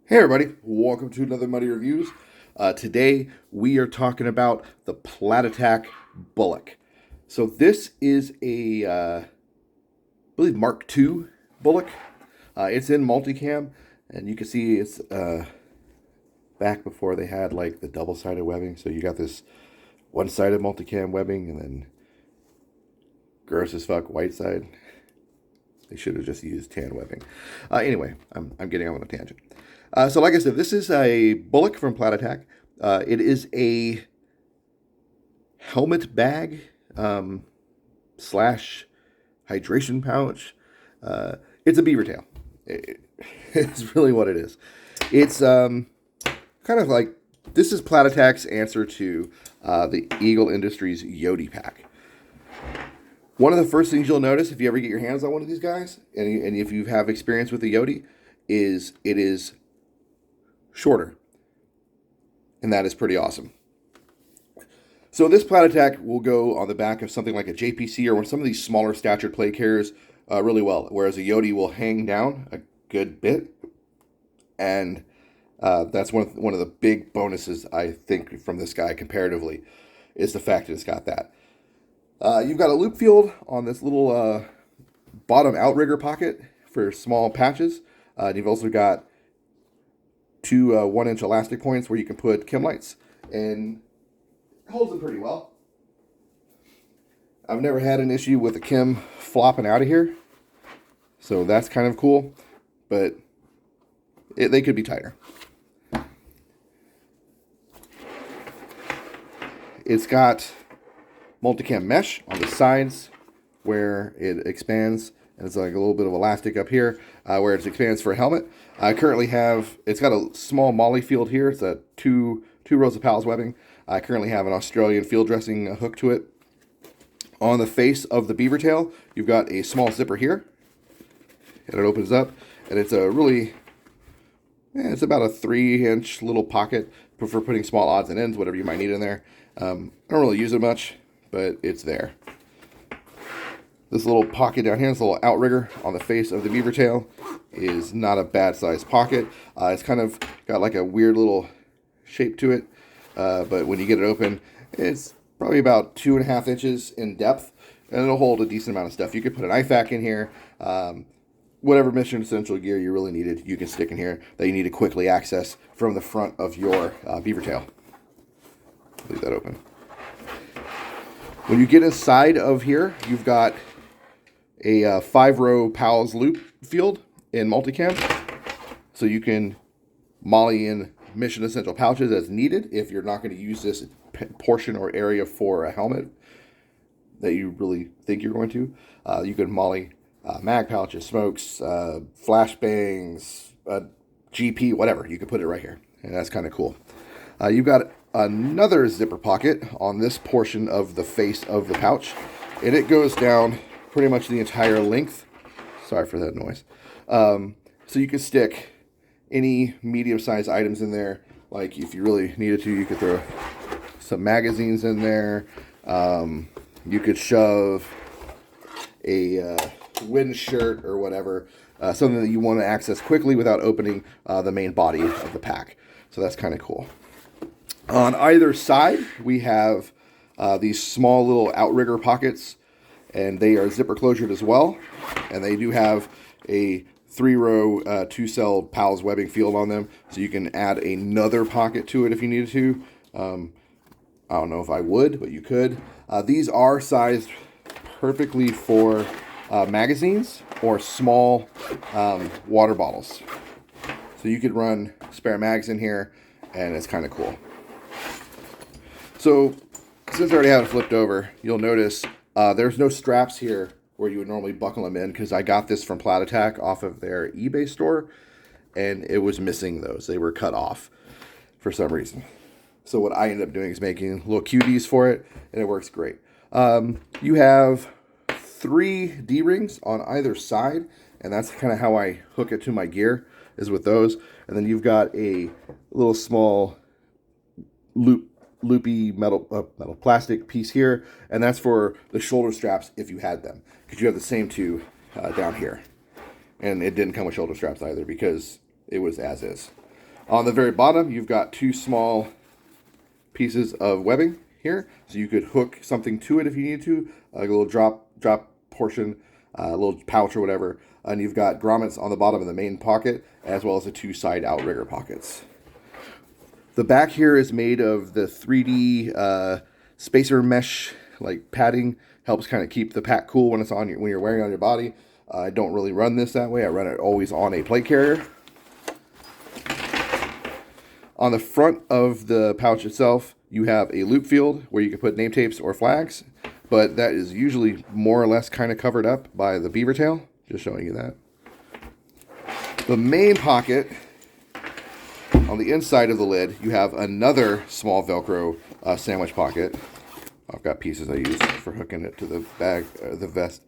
Hey everybody, welcome to another Muddy Reviews. Today we are talking about the PLATATAC Bullock. So this is a, I believe Mark II Bullock. It's in multicam, and you can see it's back before they had like the double-sided webbing. So you got this one-sided multicam webbing, and then gross as fuck white side. They should have just used tan webbing. Anyway, I'm getting on a tangent. So like I said, this is a Bullock from PLATATAC. It is a helmet bag slash hydration pouch. It's a beaver tail. It's really what it is. It's kind of like, this is PLATATAC's answer to the Eagle Industries YOTE pack. One of the first things you'll notice if you ever get your hands on one of these guys, and if you have experience with the YOTE, is it is shorter. And that is pretty awesome. So this PLATATAC will go on the back of something like a JPC or some of these smaller statured plate carriers really well, whereas a YOTE will hang down a good bit. And that's one of the big bonuses, I think, from this guy comparatively, is the fact that it's got that. You've got a loop field on this little bottom outrigger pocket for small patches. And you've also got two 1-inch elastic points where you can put chem lights, and it holds them pretty well. I've never had an issue with the chem flopping out of here, so that's kind of cool, but they could be tighter. It's got multicam mesh on the sides where it expands, and it's like a little bit of elastic up here where it expands for a helmet. I currently have, it's got a small molly field here. It's a two rows of pals webbing. I currently have an Australian field dressing hook to it. On the face of the beaver tail, you've got a small zipper here, and it opens up, and it's a really, it's about a 3-inch little pocket for putting small odds and ends, whatever you might need in there. I don't really use it much, but it's there. This little pocket down here, this little outrigger on the face of the beaver tail, is not a bad sized pocket. It's kind of got like a weird little shape to it, but when you get it open, it's probably about 2.5 inches in depth, and it'll hold a decent amount of stuff. You could put an IFAK in here. Whatever mission essential gear you really needed, you can stick in here that you need to quickly access from the front of your beaver tail. Leave that open. When you get inside of here, you've got a 5-row PALS loop field in multicam, so you can molly in mission essential pouches as needed if you're not going to use this portion or area for a helmet that you really think you're going to. You can molly mag pouches, smokes, flashbangs, GP, whatever. You can put it right here, and that's kind of cool. You've got another zipper pocket on this portion of the face of the pouch, and it goes down pretty much the entire length. Sorry for that noise. So you can stick any medium-sized items in there. Like if you really needed to, you could throw some magazines in there. You could shove a wind shirt or whatever, something that you want to access quickly without opening the main body of the pack. So that's kind of cool. On either side, we have these small little outrigger pockets, and they are zipper closured as well. And they do have a 3-row 2-cell PALS webbing field on them, so you can add another pocket to it if you needed to. I don't know if I would, but you could. These are sized perfectly for magazines or small water bottles. So you could run spare mags in here, and it's kind of cool. So since I already have it flipped over, you'll notice there's no straps here where you would normally buckle them in, because I got this from PLATATAC off of their eBay store, and it was missing those. They were cut off for some reason. So what I ended up doing is making little QDs for it, and it works great. You have 3 D-rings on either side, and that's kind of how I hook it to my gear, is with those. And then you've got a little small loopy metal plastic piece here, and that's for the shoulder straps if you had them, because you have the same 2 down here. And it didn't come with shoulder straps either, because it was as is. On the very bottom, you've got two small pieces of webbing here, so you could hook something to it if you need to, like a little drop portion, a little pouch or whatever. And you've got grommets on the bottom of the main pocket, as well as the two side outrigger pockets. The back here is made of the 3D spacer mesh like padding. Helps kind of keep the pack cool when it's on when you're wearing it on your body. I don't really run this that way. I run it always on a plate carrier. On the front of the pouch itself, you have a loop field where you can put name tapes or flags, but that is usually more or less kind of covered up by the beaver tail. Just showing you that. The main pocket, on the inside of the lid, you have another small Velcro sandwich pocket. I've got pieces I use for hooking it to the bag, the vest.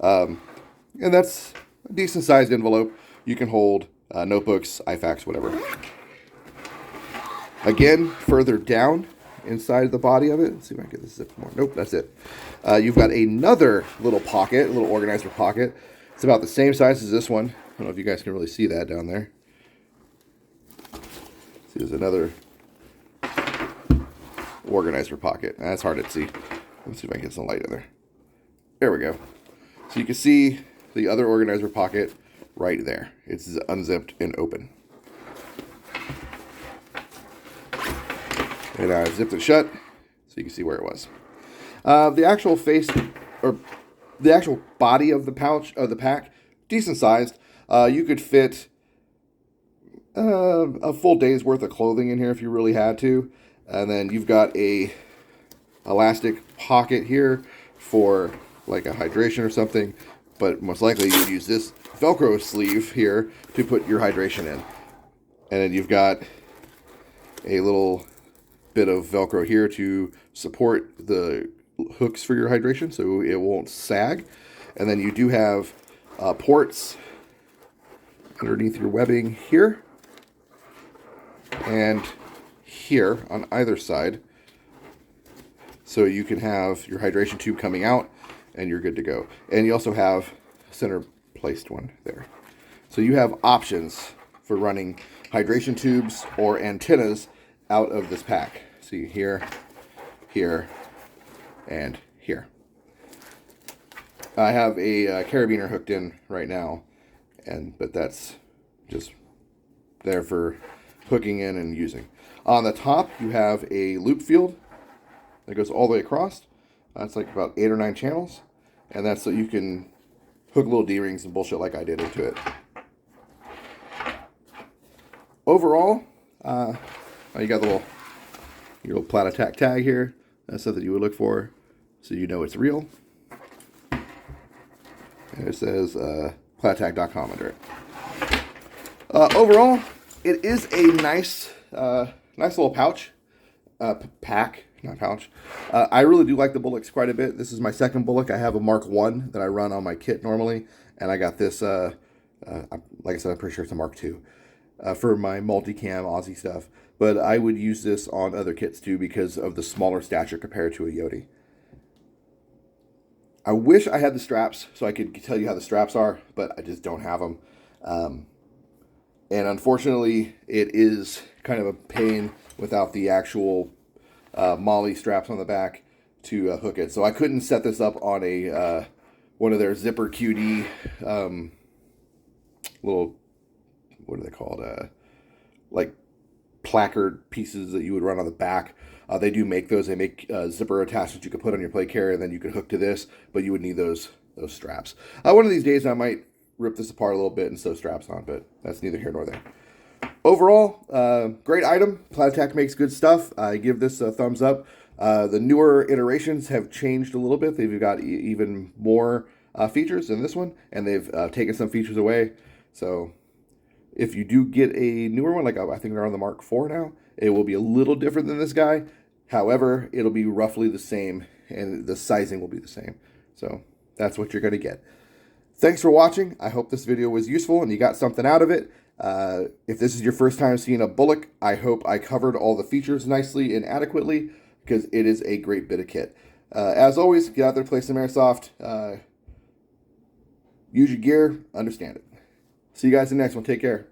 And that's a decent sized envelope. You can hold notebooks, IFACs, whatever. Again, further down inside the body of it, let's see if I can get this zip more. Nope, that's it. You've got another little pocket, a little organizer pocket. It's about the same size as this one. I don't know if you guys can really see that down there. See, there's another organizer pocket. That's hard to see. Let's see if I can get some light in there. There we go. So you can see the other organizer pocket right there. It's unzipped and open. And I zipped it shut so you can see where it was. The actual face, or the actual body of the pouch, of the pack, decent sized. You could fit a full day's worth of clothing in here if you really had to. And then you've got a elastic pocket here for like a hydration or something. But most likely you would use this Velcro sleeve here to put your hydration in. And then you've got a little bit of Velcro here to support the hooks for your hydration so it won't sag. And then you do have ports underneath your webbing here and here on either side, so you can have your hydration tube coming out and you're good to go. And you also have a center placed one there, so you have options for running hydration tubes or antennas out of this pack. See here, here, and here. I have a carabiner hooked in right now, but that's just there for hooking in and using. On the top, you have a loop field that goes all the way across. That's like about 8 or 9 channels, and that's so you can hook little D-rings and bullshit like I did into it. Overall, you got your little PLATATAC tag here. That's something you would look for, so you know it's real. And it says PLATATAC.com under it. Overall, it is a nice little pouch, pack, not pouch. I really do like the Bullocks quite a bit. This is my second Bullock. I have a Mark 1 that I run on my kit normally, and I got this, like I said, I'm pretty sure it's a Mark 2 for my multicam Aussie stuff. But I would use this on other kits too because of the smaller stature compared to a YOTE. I wish I had the straps so I could tell you how the straps are, but I just don't have them. And unfortunately, it is kind of a pain without the actual MOLLE straps on the back to hook it. So I couldn't set this up on a one of their zipper QD little, what are they called? Like placard pieces that you would run on the back. They do make those. They make zipper attachments you could put on your plate carrier, and then you could hook to this, but you would need those straps. One of these days I might rip this apart a little bit and sew straps on, but that's neither here nor there. Overall, great item. PLATATAC makes good stuff. I give this a thumbs up. The newer iterations have changed a little bit. They've got even more features than this one, and they've taken some features away. So if you do get a newer one, like I think they're on the Mark 4 now, it will be a little different than this guy. However, it'll be roughly the same, and the sizing will be the same. So that's what you're going to get. Thanks for watching. I hope this video was useful and you got something out of it. If this is your first time seeing a Bullock, I hope I covered all the features nicely and adequately, because it is a great bit of kit. As always, get out there, play some airsoft. Use your gear, understand it. See you guys in the next one. Take care.